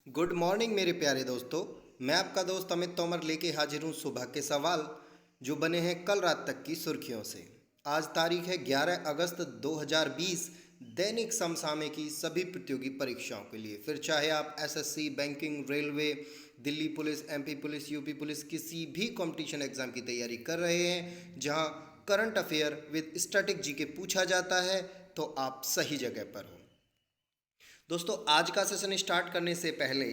Good morning मेरे प्यारे दोस्तों। मैं आपका दोस्त अमित तोमर लेके हाजिर हूँ सुबह के सवाल जो बने हैं कल रात तक की सुर्खियों से। आज तारीख है 11 अगस्त 2020। दैनिक समसामयिकी सभी प्रतियोगी परीक्षाओं के लिए, फिर चाहे आप SSC, banking, railway, Delhi police, MP police, UP police, किसी भी कंपटीशन एग्जाम की तैयारी कर रहे हैं जहां current affair with static GK पूछा जाता है, तो आप सही जगह पर हो। दोस्तों, आज का सेशन स्टार्ट करने से पहले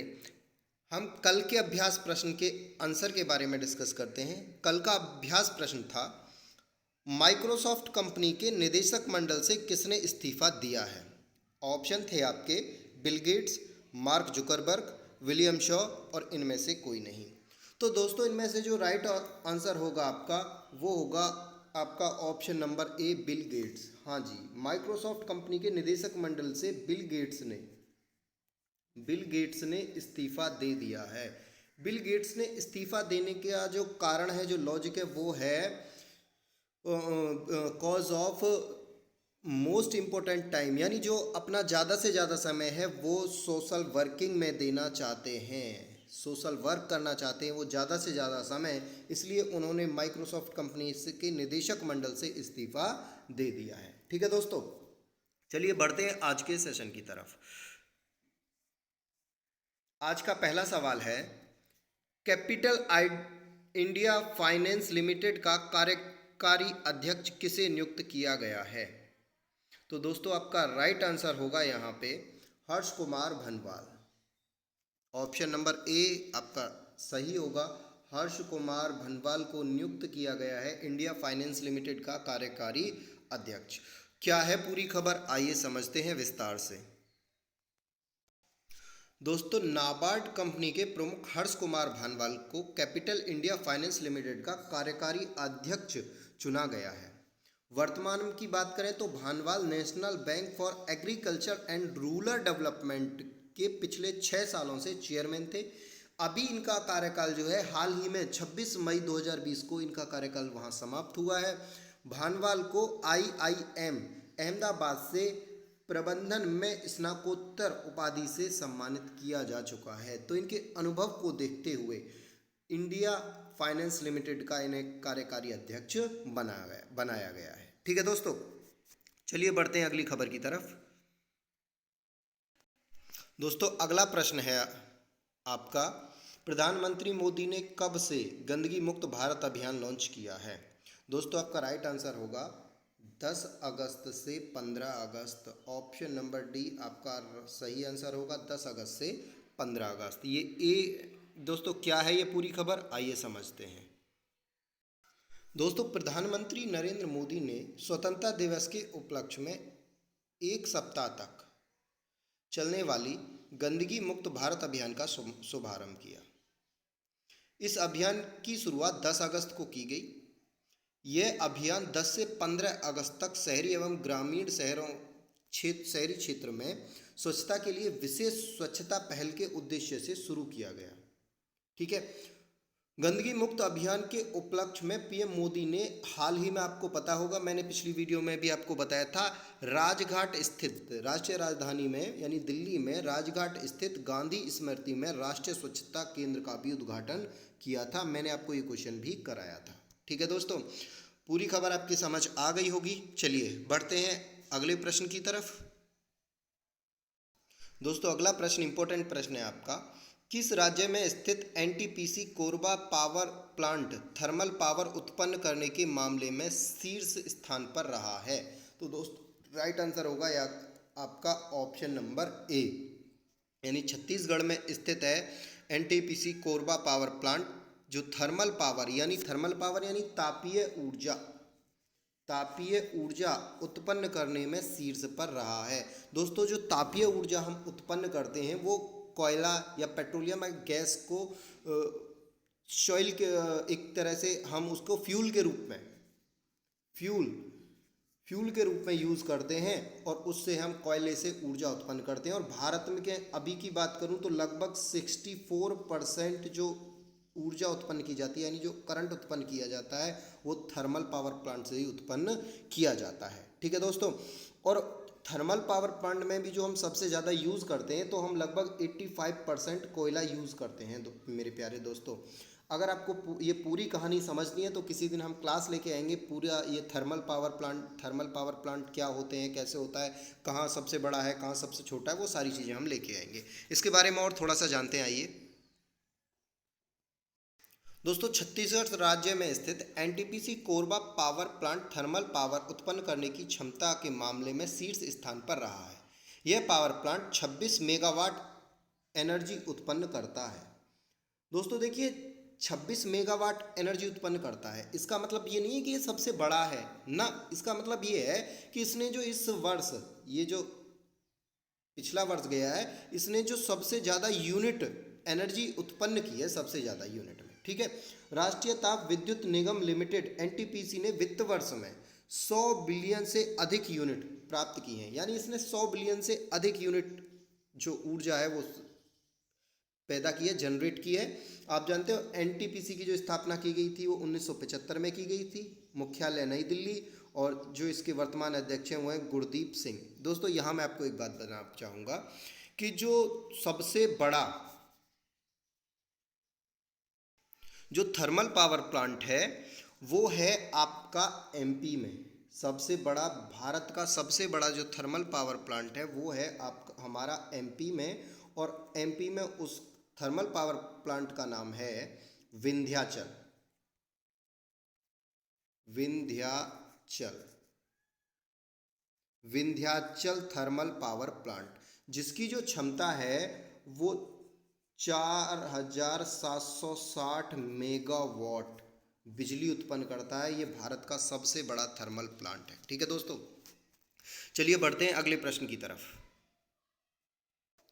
हम कल के अभ्यास प्रश्न के आंसर के बारे में डिस्कस करते हैं। कल का अभ्यास प्रश्न था, माइक्रोसॉफ्ट कंपनी के निदेशक मंडल से किसने इस्तीफा दिया है। ऑप्शन थे आपके Bill Gates, mark Zuckerberg, William Shaw और इनमें से कोई नहीं। तो दोस्तों, इनमें से जो राइट आंसर होगा आपका वो होगा आपका ऑप्शन नंबर ए, बिल गेट्स। हाँ जी, माइक्रोसॉफ्ट कंपनी के निदेशक मंडल से बिल गेट्स ने इस्तीफा दे दिया है। बिल गेट्स ने इस्तीफा देने का जो कारण है, जो लॉजिक है, वो है cause of most important time, यानी जो अपना ज़्यादा से ज़्यादा समय है वो सोशल वर्किंग में देना चाहते हैं, सोशल वर्क करना चाहते हैं वो ज़्यादा से ज़्यादा समय, इसलिए उन्होंने माइक्रोसॉफ्ट कंपनी के निदेशक मंडल से इस्तीफा दे दिया है। ठीक है दोस्तों, चलिए बढ़ते हैं आज के सेशन की तरफ। आज का पहला सवाल है, कैपिटल इंडिया फाइनेंस लिमिटेड का कार्यकारी अध्यक्ष किसे नियुक्त किया गया है। तो दोस्तों, आपका राइट आंसर होगा यहाँ पे Harsh Kumar Bhanwal. Option number A आपका सही होगा। हर्ष कुमार भनवाल को नियुक्त किया गया है इंडिया फाइनेंस लिमिटेड का कार्यकारी अध्यक्ष। क्या है पूरी खबर, आइए समझते हैं विस्तार से। दोस्तों, नाबार्ड कंपनी के प्रमुख हर्ष कुमार भानवाल को कैपिटल इंडिया फाइनेंस लिमिटेड का कार्यकारी अध्यक्ष चुना गया है। वर्तमान की बात करें तो Bhanwal national bank for agriculture and rural development के पिछले 6 सालों से चेयरमैन थे। अभी इनका कार्यकाल जो है, हाल ही में 26 मई 2020 को इनका कार्यकाल वहां समाप्त हुआ है। भानवाल को IIM अहमदाबाद से प्रबंधन में स्नातकोत्तर उपाधि से सम्मानित किया जा चुका है। तो इनके अनुभव को देखते हुए इंडिया फाइनेंस लिमिटेड का इन्हें कार्यकारी अध्यक्ष बनाया गया है। ठीक है दोस्तों, चलिए बढ़ते हैं अगली खबर की तरफ। दोस्तों, अगला प्रश्न है आपका, प्रधानमंत्री मोदी ने कब से गंदगी मुक्त भारत अभियान लॉन्च किया है। दोस्तों, आपका राइट आंसर होगा 10 अगस्त से 15 अगस्त। ऑप्शन नंबर डी आपका सही आंसर होगा, 10 अगस्त से 15 अगस्त। ये ए दोस्तों क्या है ये पूरी खबर, आइए समझते हैं। दोस्तों, प्रधानमंत्री नरेंद्र मोदी ने स्वतंत्रता दिवस के उपलक्ष्य में एक सप्ताह तक चलने वाली गंदगी मुक्त भारत अभियान का शुभारंभ किया। इस अभियान की शुरुआत 10 अगस्त को की गई। यह अभियान 10 से 15 अगस्त तक शहरी एवं ग्रामीण शहरी क्षेत्र में स्वच्छता के लिए विशेष स्वच्छता पहल के उद्देश्य से शुरू किया गया। ठीक है, गंदगी मुक्त अभियान के उपलक्ष्य में पीएम मोदी ने हाल ही में, आपको पता होगा, मैंने पिछली वीडियो में भी आपको बताया था, राजघाट स्थित राष्ट्रीय राजधानी में यानी दिल्ली में राजघाट स्थित गांधी स्मृति में राष्ट्रीय स्वच्छता केंद्र का भी उद्घाटन किया था। मैंने आपको ये क्वेश्चन भी कराया था। ठीक है दोस्तों, पूरी खबर आपकी समझ आ गई होगी। चलिए बढ़ते हैं अगले प्रश्न की तरफ। दोस्तों, अगला प्रश्न इंपॉर्टेंट प्रश्न है आपका, किस राज्य में स्थित NTPC Korba power plant thermal power उत्पन्न करने के मामले में शीर्ष स्थान पर रहा है। तो दोस्तों, राइट आंसर होगा या आपका ऑप्शन नंबर ए, यानी छत्तीसगढ़ में स्थित है एनटीपीसी कोरबा पावर प्लांट, जो थर्मल पावर यानी तापीय ऊर्जा उत्पन्न करने में शीर्ष पर रहा है। दोस्तों, जो तापीय ऊर्जा हम उत्पन्न करते हैं वो कोयला या पेट्रोलियम गैस को शॉइल के एक तरह से हम उसको फ्यूल के रूप में यूज़ करते हैं और उससे हम कोयले से ऊर्जा उत्पन्न करते हैं। और भारत में के अभी की बात करूं तो लगभग 64% जो ऊर्जा उत्पन्न की जाती है, यानी जो करंट उत्पन्न किया जाता है, वो थर्मल पावर प्लांट से ही उत्पन्न किया जाता है। ठीक है दोस्तों, और थर्मल पावर प्लांट में भी जो हम सबसे ज़्यादा यूज़ करते हैं, तो हम लगभग 85% कोयला यूज़ करते हैं मेरे प्यारे दोस्तों। अगर आपको ये पूरी कहानी समझनी है तो किसी दिन हम क्लास लेके आएंगे, पूरा ये थर्मल पावर प्लांट क्या होते हैं, कैसे होता है, कहाँ सबसे बड़ा है, कहाँ सबसे छोटा है, वो सारी चीज़ें हम लेके आएंगे। इसके बारे में और थोड़ा सा जानते हैं, आइए दोस्तों। छत्तीसगढ़ राज्य में स्थित NTPC Korba power plant thermal power उत्पन्न करने की क्षमता के मामले में शीर्ष स्थान पर रहा है। यह पावर प्लांट 26 मेगावाट एनर्जी उत्पन्न करता है। दोस्तों देखिए, 26 मेगावाट एनर्जी उत्पन्न करता है, इसका मतलब ये नहीं है कि ये सबसे बड़ा है ना, इसका मतलब ये है कि इसने जो इस वर्ष, ये जो पिछला वर्ष गया है, इसने जो सबसे ज़्यादा यूनिट एनर्जी उत्पन्न की है, सबसे ज़्यादा यूनिट में, ठीक है। राष्ट्रीय ताप विद्युत निगम लिमिटेड एनटीपीसी ने वित्त वर्ष में 100 बिलियन से अधिक यूनिट प्राप्त की हैं, यानी इसने 100 बिलियन से अधिक यूनिट जो ऊर्जा है वो पैदा की है, जनरेट की है। आप जानते हो एनटीपीसी की जो स्थापना की गई थी वो 1975 में की गई थी, मुख्यालय नई दिल्ली, और जो इसके वर्तमान अध्यक्ष हैं वो हैं गुरदीप सिंह। दोस्तों यहाँ मैं आपको एक बात बताना चाहूँगा कि जो सबसे बड़ा जो थर्मल पावर प्लांट है वो है आपका एमपी में। सबसे बड़ा, भारत का सबसे बड़ा जो थर्मल पावर प्लांट है वो है आपका हमारा एमपी में, और एमपी में उस थर्मल पावर प्लांट का नाम है Vindhyachal. Vindhyachal Vindhyachal thermal power plant, जिसकी जो क्षमता है वो 4760 मेगावाट बिजली उत्पन्न करता है। ये भारत का सबसे बड़ा थर्मल प्लांट है, ठीक है दोस्तों। चलिए बढ़ते हैं अगले प्रश्न की तरफ।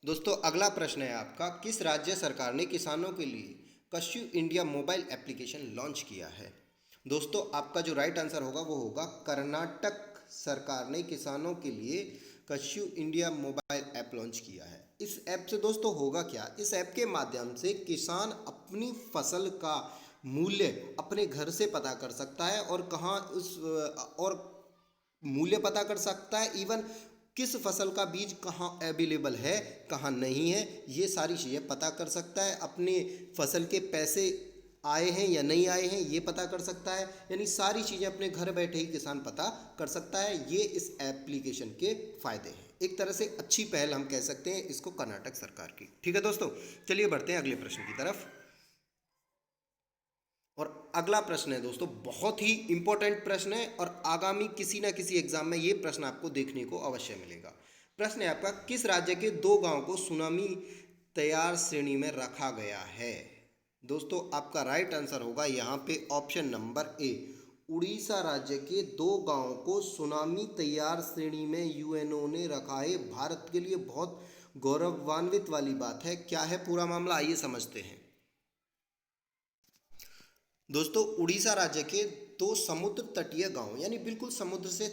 दोस्तों अगला प्रश्न है आपका, किस राज्य सरकार ने किसानों के लिए कश्यू इंडिया मोबाइल एप्लीकेशन लॉन्च किया है? दोस्तों आपका जो राइट आंसर होगा वो होगा कर्नाटक सरकार ने किसानों के लिए कश्यू इंडिया मोबाइल ऐप लॉन्च किया है। इस ऐप से दोस्तों होगा क्या, इस ऐप के माध्यम से किसान अपनी फसल का मूल्य अपने घर से पता कर सकता है, और कहाँ उस और मूल्य पता कर सकता है, इवन किस फसल का बीज कहाँ अवेलेबल है, कहाँ नहीं है, ये सारी चीज़ें पता कर सकता है। अपने फसल के पैसे आए हैं या नहीं आए हैं ये पता कर सकता है, यानी सारी चीज़ें अपने घर बैठे ही किसान पता कर सकता है। ये इस एप्लीकेशन के फ़ायदे हैं। एक तरह से अच्छी पहल हम कह सकते हैं इसको कर्नाटक सरकार की, ठीक है दोस्तों। चलिए बढ़ते हैं अगले प्रश्न की तरफ। और अगला प्रश्न है दोस्तों, बहुत ही इंपॉर्टेंट प्रश्न है, और आगामी किसी ना किसी एग्जाम में ये प्रश्न आपको देखने को अवश्य मिलेगा। प्रश्न है आपका, किस राज्य के 2 गांव को सुनामी तैयार श्रेणी में रखा गया है? दोस्तों आपका राइट आंसर होगा यहाँ पे ऑप्शन नंबर ए, उड़ीसा राज्य के 2 गांवों को सुनामी तैयार श्रेणी में यूएनओ ने रखा है। भारत के लिए बहुत गौरवान्वित वाली बात है। क्या है पूरा मामला, आइए समझते हैं। दोस्तों उड़ीसा राज्य के 2 समुद्र तटीय गांव, यानी बिल्कुल समुद्र से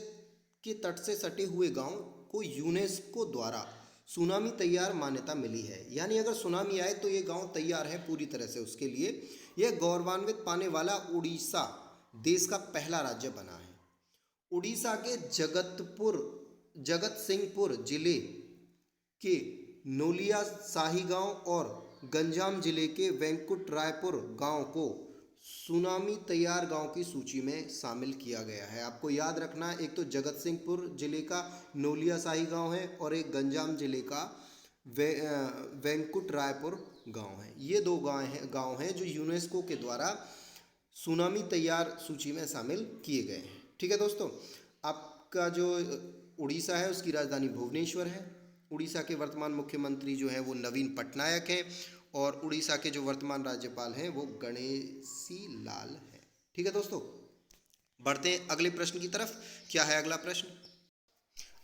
के तट से सटे हुए गांव को यूनेस्को द्वारा सुनामी तैयार मान्यता मिली है, यानी अगर सुनामी आए तो ये गांव तैयार है पूरी तरह से उसके लिए। यह गौरवान्वित पाने वाला उड़ीसा देश का पहला राज्य बना है। उड़ीसा के जगत सिंहपुर जिले के नोलिया शाही गांव और गंजाम जिले के वेंकुट रायपुर गांव को सुनामी तैयार गांव की सूची में शामिल किया गया है। आपको याद रखना है, एक तो जगत सिंहपुर जिले का नोलिया शाही गांव है, और एक गंजाम जिले का वेंकुट रायपुर गांव है। ये 2 गांव हैं जो यूनेस्को के द्वारा सुनामी तैयार सूची में शामिल किए गए हैं, ठीक है दोस्तों। आपका जो उड़ीसा है उसकी राजधानी भुवनेश्वर है। उड़ीसा के वर्तमान मुख्यमंत्री जो है वो नवीन पटनायक हैं, और उड़ीसा के जो वर्तमान राज्यपाल हैं वो गणेशी लाल हैं, ठीक है दोस्तों। बढ़ते हैं अगले प्रश्न की तरफ। क्या है अगला प्रश्न?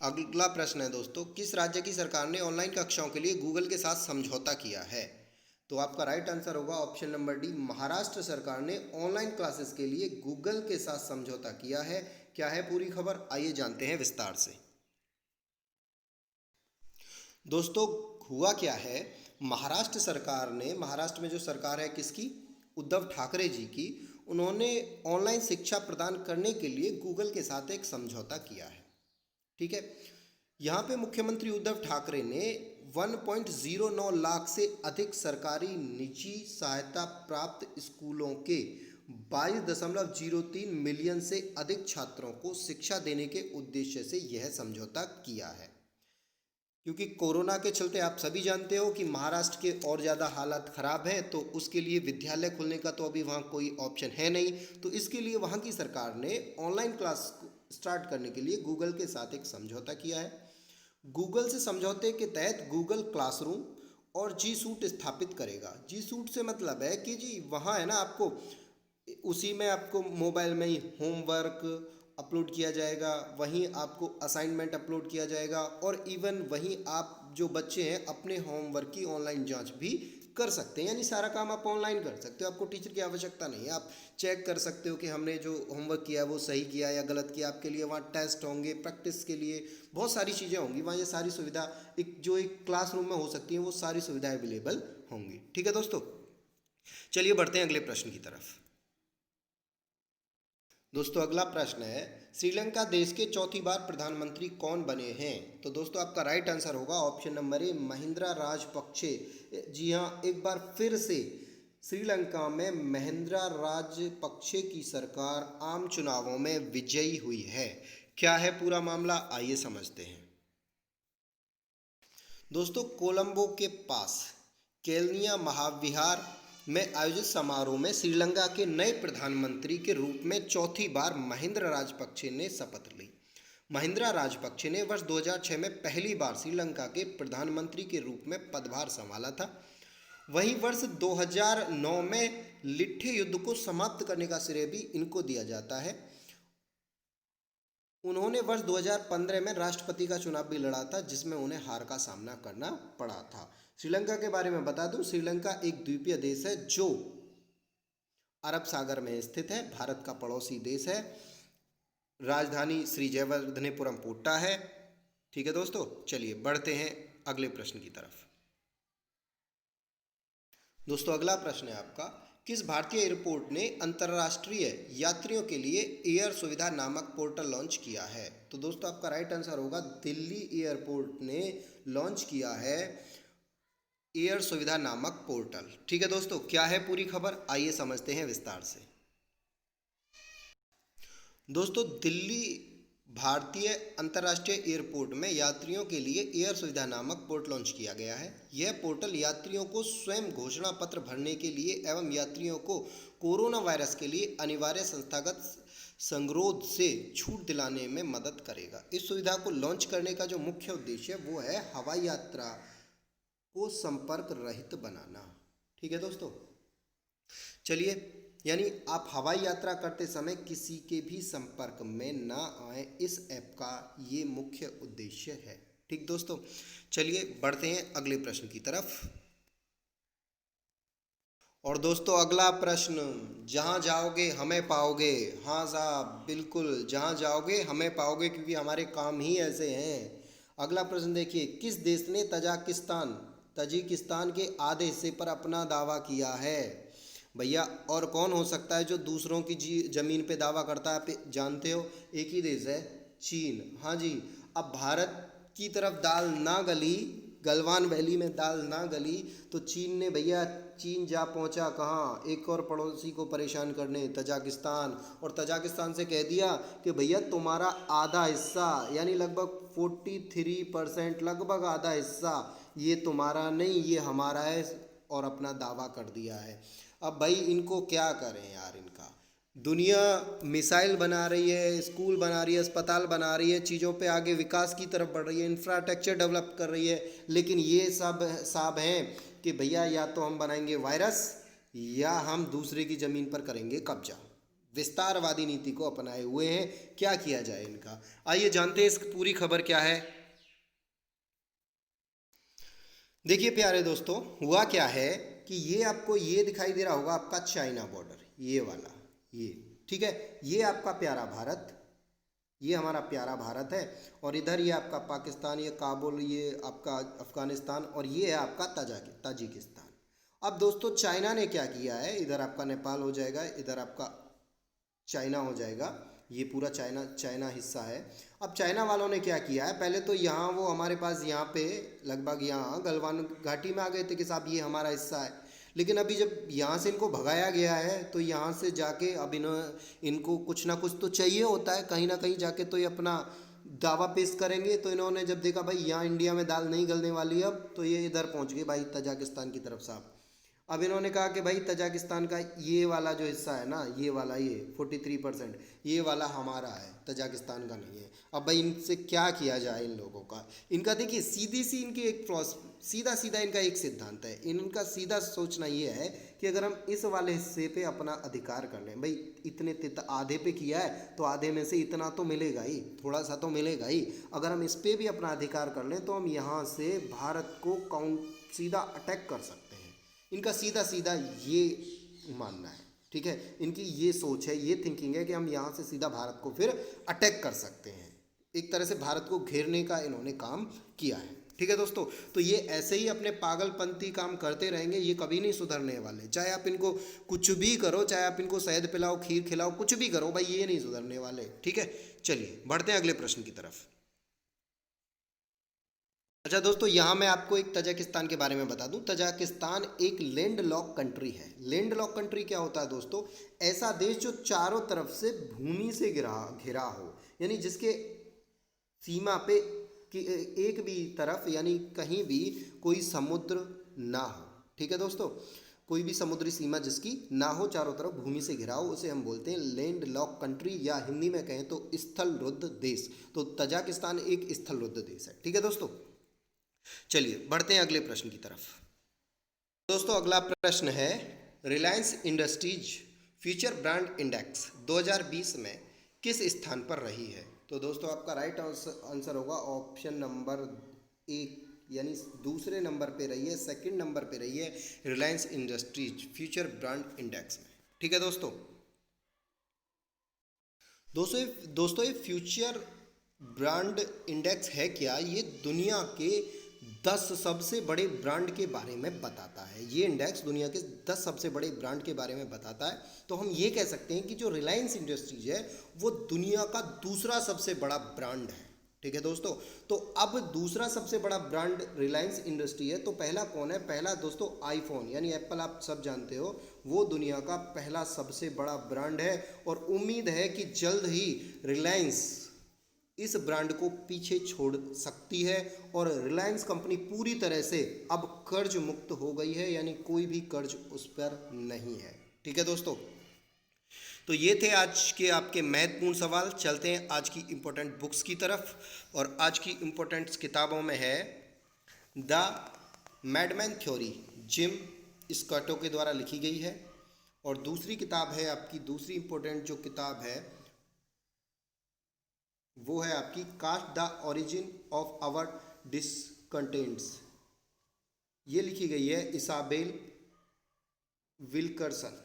अगला प्रश्न है दोस्तों, किस राज्य की सरकार ने ऑनलाइन कक्षाओं के लिए गूगल के साथ समझौता किया है? तो आपका राइट आंसर होगा ऑप्शन नंबर डी, महाराष्ट्र सरकार ने ऑनलाइन क्लासेस के लिए गूगल के साथ समझौता किया है। क्या है पूरी खबर, आइए जानते हैं विस्तार से। दोस्तों हुआ क्या है, महाराष्ट्र में जो सरकार है किसकी, उद्धव ठाकरे जी की, उन्होंने ऑनलाइन शिक्षा प्रदान करने के लिए गूगल के साथ एक समझौता किया है, ठीक है। यहाँ पे मुख्यमंत्री उद्धव ठाकरे ने 1.09 लाख से अधिक सरकारी निजी सहायता प्राप्त स्कूलों के 22.03 मिलियन से अधिक छात्रों को शिक्षा देने के उद्देश्य से यह समझौता किया है। क्योंकि कोरोना के चलते आप सभी जानते हो कि महाराष्ट्र के और ज़्यादा हालात ख़राब हैं, तो उसके लिए विद्यालय खुलने का तो अभी वहाँ कोई ऑप्शन है नहीं, तो इसके लिए वहाँ की सरकार ने ऑनलाइन क्लास स्टार्ट करने के लिए गूगल के साथ एक समझौता किया है। गूगल से समझौते के तहत गूगल क्लासरूम और जी सूट स्थापित करेगा। जी सूट से मतलब है कि जी वहाँ है ना, आपको उसी में आपको मोबाइल में ही होमवर्क अपलोड किया जाएगा, वहीं आपको असाइनमेंट अपलोड किया जाएगा, और इवन वहीं आप जो बच्चे हैं अपने होमवर्क की ऑनलाइन जांच भी कर सकते हैं। यानी सारा काम आप ऑनलाइन कर सकते हो, आपको टीचर की आवश्यकता नहीं है। आप चेक कर सकते हो कि हमने जो होमवर्क किया वो सही किया या गलत किया। आपके लिए वहाँ टेस्ट होंगे, प्रैक्टिस के लिए बहुत सारी चीज़ें होंगी वहाँ। ये सारी सुविधा एक क्लासरूम में हो सकती है, वो सारी सुविधाएं अवेलेबल होंगी। ठीक है दोस्तों, चलिए बढ़ते हैं अगले प्रश्न की तरफ। दोस्तों अगला प्रश्न है, श्रीलंका देश के चौथी बार प्रधानमंत्री कौन बने हैं? तो दोस्तों आपका राइट आंसर होगा option number A, Mahinda Rajapaksa. जी हाँ, एक बार फिर से श्रीलंका में महिंद्रा राजपक्षे की सरकार आम चुनावों में विजयी हुई है। क्या है पूरा मामला, आइए समझते हैं। दोस्तों कोलंबो के पास केलनिया महाविहार में आयोजित समारोह में श्रीलंका के नए प्रधानमंत्री के रूप में चौथी बार महिंद्रा राजपक्षे ने शपथ ली। महिंद्रा राजपक्षे ने वर्ष 2006 में पहली बार श्रीलंका के प्रधानमंत्री के रूप में पदभार संभाला था। वहीं वर्ष 2009 में लिट्ठे युद्ध को समाप्त करने का श्रेय भी इनको दिया जाता है। उन्होंने वर्ष 2015 में राष्ट्रपति का चुनाव भी लड़ा था, जिसमें उन्हें हार का सामना करना पड़ा था। श्रीलंका के बारे में बता दूं, श्रीलंका एक द्वीपीय देश है जो अरब सागर में स्थित है, भारत का पड़ोसी देश है। राजधानी श्री जयवर्धनेपुरम पोट्टा है। ठीक है दोस्तों, चलिए बढ़ते हैं अगले प्रश्न की तरफ। दोस्तों अगला प्रश्न है आपका, किस भारतीय एयरपोर्ट ने अंतर्राष्ट्रीय यात्रियों के लिए एयर सुविधा नामक पोर्टल लॉन्च किया है? तो दोस्तों आपका राइट आंसर होगा दिल्ली एयरपोर्ट ने लॉन्च किया है एयर सुविधा नामक पोर्टल। ठीक है दोस्तों, क्या है पूरी खबर, आइए समझते हैं विस्तार से। दोस्तों दिल्ली भारतीय अंतर्राष्ट्रीय एयरपोर्ट में यात्रियों के लिए एयर सुविधा नामक पोर्टल लॉन्च किया गया है। यह पोर्टल यात्रियों को स्वयं घोषणा पत्र भरने के लिए एवं यात्रियों को कोरोना वायरस के लिए अनिवार्य संस्थागत संगरोध से छूट दिलाने में मदद करेगा। इस सुविधा को लॉन्च करने का जो मुख्य उद्देश्य है वो है हवाई यात्रा को संपर्क रहित बनाना। ठीक है दोस्तों, चलिए, यानी आप हवाई यात्रा करते समय किसी के भी संपर्क में ना आए, इस ऐप का ये मुख्य उद्देश्य है। ठीक दोस्तों, चलिए बढ़ते हैं अगले प्रश्न की तरफ। और दोस्तों अगला प्रश्न, जहाँ जाओगे हमें पाओगे। हाँ साहब बिल्कुल, जहाँ जाओगे हमें पाओगे, क्योंकि हमारे काम ही ऐसे हैं। अगला प्रश्न देखिए, किस देश ने तजिकिस्तान के आधे हिस्से पर अपना दावा किया है? भैया और कौन हो सकता है जो दूसरों की ज़मीन पे दावा करता है? आप जानते हो, एक ही देश है, चीन। हाँ जी, अब भारत की तरफ दाल ना गली, गलवान वैली में दाल ना गली, तो चीन ने भैया, चीन जा पहुंचा कहाँ, एक और पड़ोसी को परेशान करने, तजाकिस्तान। और तजाकिस्तान से कह दिया कि भैया तुम्हारा आधा हिस्सा, यानी लगभग 43%, लगभग आधा हिस्सा ये तुम्हारा नहीं, ये हमारा है, और अपना दावा कर दिया है। अब भाई इनको क्या करें यार, इनका दुनिया मिसाइल बना रही है, स्कूल बना रही है, अस्पताल बना रही है, चीज़ों पे आगे विकास की तरफ बढ़ रही है, इंफ्रास्ट्रक्चर डेवलप कर रही है, लेकिन ये सब साहब हैं कि भैया या तो हम बनाएंगे वायरस या हम दूसरे की ज़मीन पर करेंगे कब्जा। विस्तारवादी नीति को अपनाए हुए हैं, क्या किया जाए इनका। आइए जानते हैं इस पूरी खबर क्या है। देखिए प्यारे दोस्तों, हुआ क्या है कि ये आपको ये दिखाई दे रहा होगा आपका चाइना बॉर्डर, ये वाला, ये ठीक है, ये आपका प्यारा भारत, ये हमारा प्यारा भारत है, और इधर ये आपका पाकिस्तान, ये काबुल, ये आपका अफगानिस्तान, और ये है आपका ताजिकिस्तान। अब दोस्तों चाइना ने क्या किया है, इधर आपका नेपाल हो जाएगा, इधर आपका चाइना हो जाएगा, ये पूरा चाइना चाइना हिस्सा है। अब चाइना वालों ने क्या किया है, पहले तो यहाँ वो हमारे पास यहाँ पे लगभग यहाँ गलवान घाटी में आ गए थे कि साहब ये हमारा हिस्सा है। लेकिन अभी जब यहाँ से इनको भगाया गया है तो यहाँ से जाके अब इनको कुछ ना कुछ तो चाहिए होता है, कहीं ना कहीं जाके तो ये अपना दावा पेश करेंगे। तो इन्होंने जब देखा भाई यहाँ इंडिया में दाल नहीं गलने वाली अब, तो ये इधर पहुँच गए भाई तजाकिस्तान की तरफ साहब। अब इन्होंने कहा कि भाई तजाकिस्तान का ये वाला जो हिस्सा है ना, ये वाला, ये 43% ये वाला हमारा है, तजाकिस्तान का नहीं है। अब भाई इनसे क्या किया जाए इन लोगों का। इनका देखिए सीधी सी इनकी एक सीधा सीधा इनका एक सिद्धांत है, इनका सीधा सोचना ये है कि अगर हम इस वाले हिस्से पे अपना अधिकार कर लें, भाई इतने आधे पे किया है तो आधे में से इतना तो मिलेगा ही, थोड़ा सा तो मिलेगा ही। अगर हम इस पे भी अपना अधिकार कर लें तो हम यहाँ से भारत को सीधा अटैक कर सकते हैं। इनका सीधा सीधा ये मानना है, ठीक है, इनकी ये सोच है, ये थिंकिंग है कि हम यहाँ से सीधा भारत को फिर अटैक कर सकते हैं। एक तरह से भारत को घेरने का इन्होंने काम किया है, ठीक है दोस्तों। तो ये ऐसे ही अपने पागलपंती काम करते रहेंगे, ये कभी नहीं सुधरने वाले। चाहे आप इनको कुछ भी करो, चाहे आप इनको शहद पिलाओ, खीर खिलाओ, कुछ भी करो, भाई ये नहीं सुधरने वाले, ठीक है। चलिए बढ़ते हैं अगले प्रश्न की तरफ। अच्छा दोस्तों, यहाँ मैं आपको एक तजाकिस्तान के बारे में बता दूं। तजाकिस्तान एक लैंड लॉक कंट्री है। लैंड लॉक कंट्री क्या होता है दोस्तों, ऐसा देश जो चारों तरफ से भूमि से घिरा हो, यानी जिसके सीमा पे कि एक भी तरफ यानी कहीं भी कोई समुद्र ना हो, ठीक है दोस्तों, कोई भी समुद्री सीमा जिसकी ना हो, चारों तरफ भूमि से घिरा हो, उसे हम बोलते हैं लैंड लॉक कंट्री, या हिंदी में कहें तो स्थलरुद्ध देश। तो तजाकिस्तान एक स्थलरुद्ध देश है, ठीक है दोस्तों। चलिए बढ़ते हैं अगले प्रश्न की तरफ। दोस्तों अगला प्रश्न है, Reliance industries future brand index 2020 में किस स्थान पर रही है। तो दोस्तों आपका राइट आंसर होगा ऑप्शन नंबर 1, यानी दूसरे नंबर पे रही है, सेकंड नंबर पे रही है Reliance industries future brand index में, ठीक है दोस्तों। दोस्तों ये फ्यूचर ब्रांड इंडेक्स है क्या, ये दुनिया के 10 सबसे बड़े ब्रांड के बारे में बताता है। ये इंडेक्स दुनिया के 10 सबसे बड़े ब्रांड के बारे में बताता है। तो हम ये कह सकते हैं कि जो रिलायंस इंडस्ट्रीज है वो दुनिया का दूसरा सबसे बड़ा ब्रांड है, ठीक है दोस्तों। तो अब दूसरा सबसे बड़ा ब्रांड रिलायंस इंडस्ट्री है, तो पहला कौन है, पहला दोस्तों आईफोन यानी एप्पल, आप सब जानते हो, वो दुनिया का पहला सबसे बड़ा ब्रांड है। और उम्मीद है कि जल्द ही रिलायंस इस ब्रांड को पीछे छोड़ सकती है और रिलायंस कंपनी पूरी तरह से अब कर्ज मुक्त हो गई है, यानी कोई भी कर्ज उस पर नहीं है, ठीक है दोस्तों। तो ये थे आज के आपके महत्वपूर्ण सवाल। चलते हैं आज की इम्पोर्टेंट बुक्स की तरफ, और आज की इम्पोर्टेंट किताबों में है द मैडमैन थ्योरी, जिम स्कॉटो के द्वारा लिखी गई है। और दूसरी किताब है आपकी, दूसरी इम्पोर्टेंट जो किताब है वो है आपकी caste the origin of our discontents, ये लिखी गई है इसाबेल विल्करसन,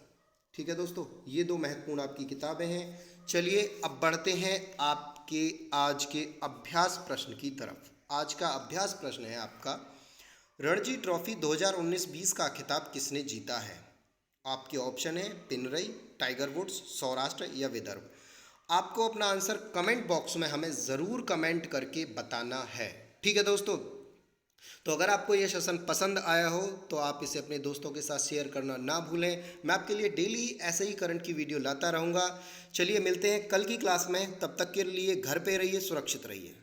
ठीक है दोस्तों। ये दो महत्वपूर्ण आपकी किताबें हैं। चलिए अब बढ़ते हैं आपके आज के अभ्यास प्रश्न की तरफ। आज का अभ्यास प्रश्न है आपका, रणजी ट्रॉफी 2019-20 का खिताब किसने जीता है। आपके ऑप्शन है पिनरई, टाइगर वुड्स, सौराष्ट्र या विदर्भ। आपको अपना आंसर कमेंट बॉक्स में हमें ज़रूर कमेंट करके बताना है, ठीक है दोस्तों। तो अगर आपको यह सेशन पसंद आया हो तो आप इसे अपने दोस्तों के साथ शेयर करना ना भूलें। मैं आपके लिए डेली ऐसे ही करंट की वीडियो लाता रहूँगा। चलिए मिलते हैं कल की क्लास में, तब तक के लिए घर पे रहिए, सुरक्षित रहिए।